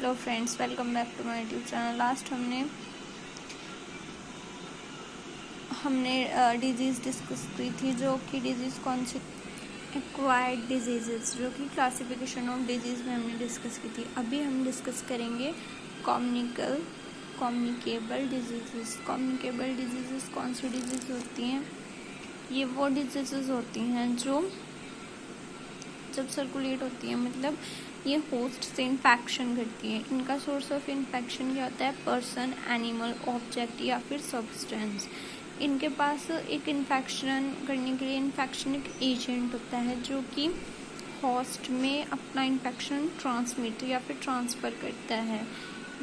Hello friends, welcome back to my YouTube channel. Last हमने disease discuss की थी, जो कि डिजीज़ कौन सी एक्वायर्ड डिजीज़, जो कि क्लासिफिकेशन ऑफ डिजीज़ में हमने डिस्कस की थी। अभी हम डिस्कस करेंगे कम्युनिकेबल डिजीज़। कम्युनिकेबल डिजीज़ कौन सी डिजीज़ होती हैं? ये वो डिजीज़ होती हैं जो जब सर्कुलेट होती है, मतलब ये होस्ट से इन्फेक्शन करती है। इनका सोर्स ऑफ इन्फेक्शन क्या होता है? पर्सन, एनिमल, ऑब्जेक्ट या फिर सब्सटेंस। इनके पास एक इन्फेक्शन करने के लिए इन्फेक्शनिक एजेंट होता है, जो कि होस्ट में अपना इन्फेक्शन ट्रांसमिट या फिर ट्रांसफ़र करता है।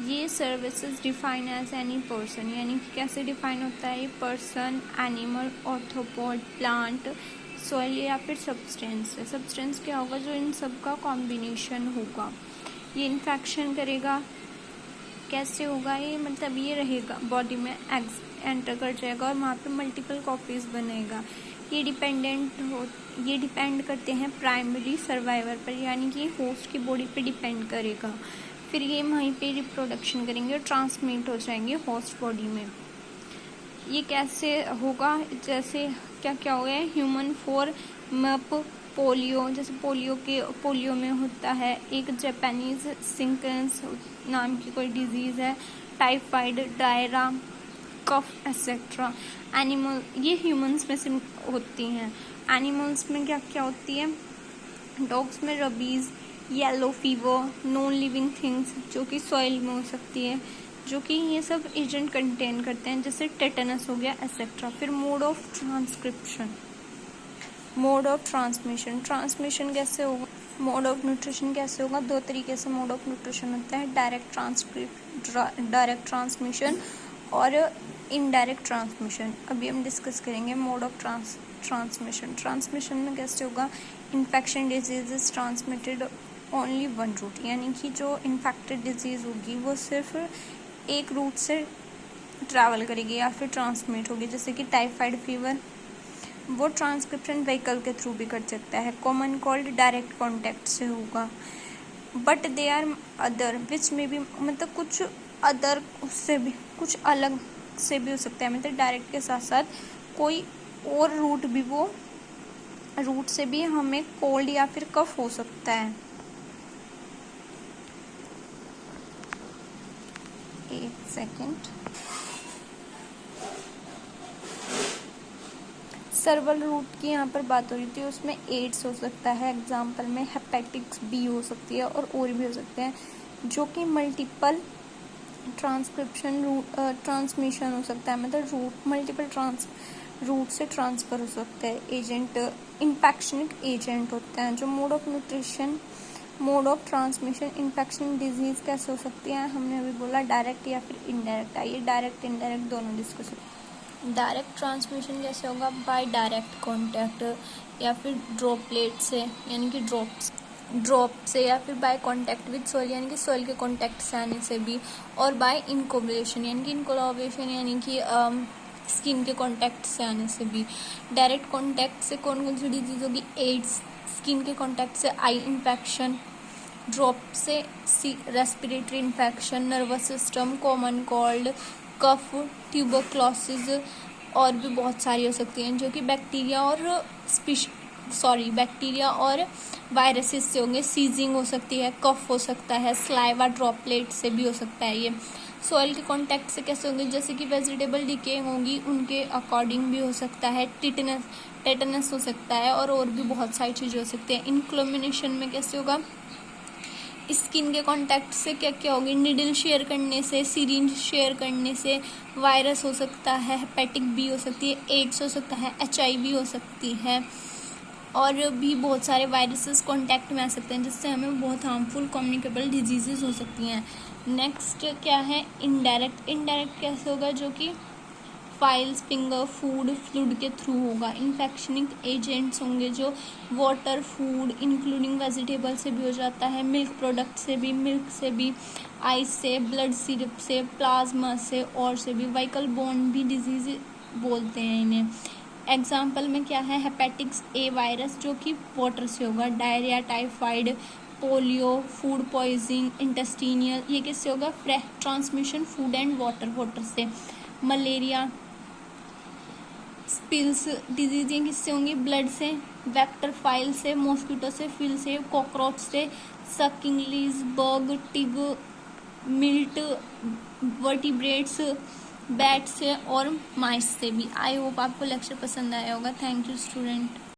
ये services define as any person, यानी कि कैसे डिफाइन होता है? ये person, animal, arthropod, plant, soil या फिर सब्सटेंस है। सब्सटेंस क्या होगा? जो इन सब का कॉम्बिनेशन होगा। ये इन्फेक्शन करेगा। कैसे होगा ये? मतलब ये रहेगा बॉडी में, एंटर कर जाएगा और वहाँ पे मल्टीपल कॉपीज बनेगा। ये डिपेंड करते हैं प्राइमरी सर्वाइवर पर, यानी कि होस्ट की बॉडी पे डिपेंड करेगा। फिर ये वहीं पे रिप्रोडक्शन करेंगे और ट्रांसमिट हो जाएंगे होस्ट बॉडी में। ये कैसे होगा? जैसे क्या क्या हो गया? ह्यूमन फॉर मप पोलियो, जैसे पोलियो में होता है। एक जापानीज सिंकन्स नाम की कोई डिजीज़ है, टाइफाइड, डायरा, कफ एक्सेट्रा। एनिमल, ये ह्यूमंस में से होती हैं। एनिमल्स में क्या क्या होती है? डॉग्स में rabies, yellow fever, non living things, जो कि सॉइल में हो सकती है, जो कि ये सब एजेंट कंटेन करते हैं, जैसे टेटनस हो गया एक्सेट्रा। फिर मोड ऑफ ट्रांसमिशन कैसे होगा? मोड ऑफ न्यूट्रिशन कैसे होगा? दो तरीके से मोड ऑफ न्यूट्रिशन होता है, डायरेक्ट ट्रांसमिशन और इनडायरेक्ट ट्रांसमिशन। अभी हम डिस्कस करेंगे मोड ऑफ ट्रांसमिशन में कैसे होगा? Infection disease is transmitted only one route, यानी कि जो इन्फेक्टेड डिजीज़ होगी वो सिर्फ एक रूट से ट्रैवल करेगी या फिर ट्रांसमिट होगी। जैसे कि टाइफाइड फीवर, वो ट्रांसक्रिप्शन व्हीकल के थ्रू भी कर सकता है। कॉमन कोल्ड डायरेक्ट कॉन्टैक्ट से होगा। But they are other which में भी, मतलब कुछ अदर उससे भी कुछ अलग से भी हो सकता है, मतलब डायरेक्ट के साथ साथ कोई और रूट से भी हमें कोल्ड या फिर कफ हो सकता है। एक सेकेंड। सर्वल रूट की यहाँ पर बात हो रही थी, उसमें एड्स हो सकता है, एग्जाम्पल में हेपेटिक्स बी हो सकती है और भी हो सकते हैं, जो कि मल्टीपल ट्रांसमिशन हो सकता है, मतलब मल्टीपल रूट से ट्रांसफ़र हो सकता है। एजेंट इन्फेक्शनिक एजेंट होता है। जो mode of transmission infection disease कैसे हो सकती है? हमने अभी बोला डायरेक्ट या फिर इनडायरेक्ट। आइए डायरेक्ट इनडायरेक्ट दोनों डिस्कस करते हैं। डायरेक्ट ट्रांसमिशन कैसे होगा? बाय डायरेक्ट कांटेक्ट या फिर ड्रॉपलेट से, यानी कि ड्रॉप से, या फिर बाय कांटेक्ट विद सॉइल, यानी कि सॉइल के कांटेक्ट से आने से भी, और बाय इनकोबुलेशन, यानी कि स्किन के कांटेक्ट से आने से भी। डायरेक्ट कांटेक्ट से कौन कौन सी डिजीज होगी? एड्स, स्किन के कांटेक्ट से आई इन्फेक्शन, ड्रॉप से respiratory infection, nervous system, common cold, cough, tuberculosis, और भी बहुत सारी हो सकती हैं, जो कि बैक्टीरिया और वायरसेस से होंगे। सीजिंग हो सकती है, कफ हो सकता है, स्लाइवा ड्रॉपलेट से भी हो सकता है। ये सॉइल के कांटेक्ट से कैसे होंगे? जैसे कि वेजिटेबल डिके होंगी, उनके अकॉर्डिंग भी हो सकता है। टेटनस हो सकता है और भी बहुत सारी चीज़ें हो सकती हैं। इनक्लोमिनेशन में कैसे होगा? स्किन के कांटेक्ट से क्या क्या होगी? निडल शेयर करने से, सिरिंज शेयर करने से। वायरस हो सकता है, हेपेटिक बी हो सकती है, एड्स हो सकता है, HIV हो सकती है, और भी बहुत सारे वायरसेस कांटेक्ट में आ सकते हैं, जिससे हमें बहुत हार्मफुल कम्युनिकेबल डिजीजेस हो सकती हैं। नेक्स्ट क्या है? इनडायरेक्ट कैसे होगा? जो कि फाइल्स, फिंगर, फ्लूइड के थ्रू होगा। इन्फेक्शनिक एजेंट्स होंगे जो वाटर, फूड इंक्लूडिंग वेजिटेबल से भी हो जाता है, मिल्क प्रोडक्ट से भी, आइस से, ब्लड सिरप से, प्लाज्मा से, और से भी। वाइकल बोर्न भी डिजीज बोलते हैं इन्हें। एग्जाम्पल में क्या है? हेपेटिक्स ए वायरस, जो कि वाटर से होगा। Diarrhoea, typhoid, polio, food poisoning, intestinal, ये किससे होगा? Fresh transmission food and water से। मलेरिया, स्पिल्स डिजीज, ये किससे होंगी? ब्लड से। वेक्टर फाइल से, मॉस्किटो से, फिल से, कॉकरोच से, सकिंगलीज, बग, टिग, मिल्ट, वर्टिब्रेट्स, बैट से और माइस से भी। आई होप आपको लेक्चर पसंद आया होगा। Thank you student.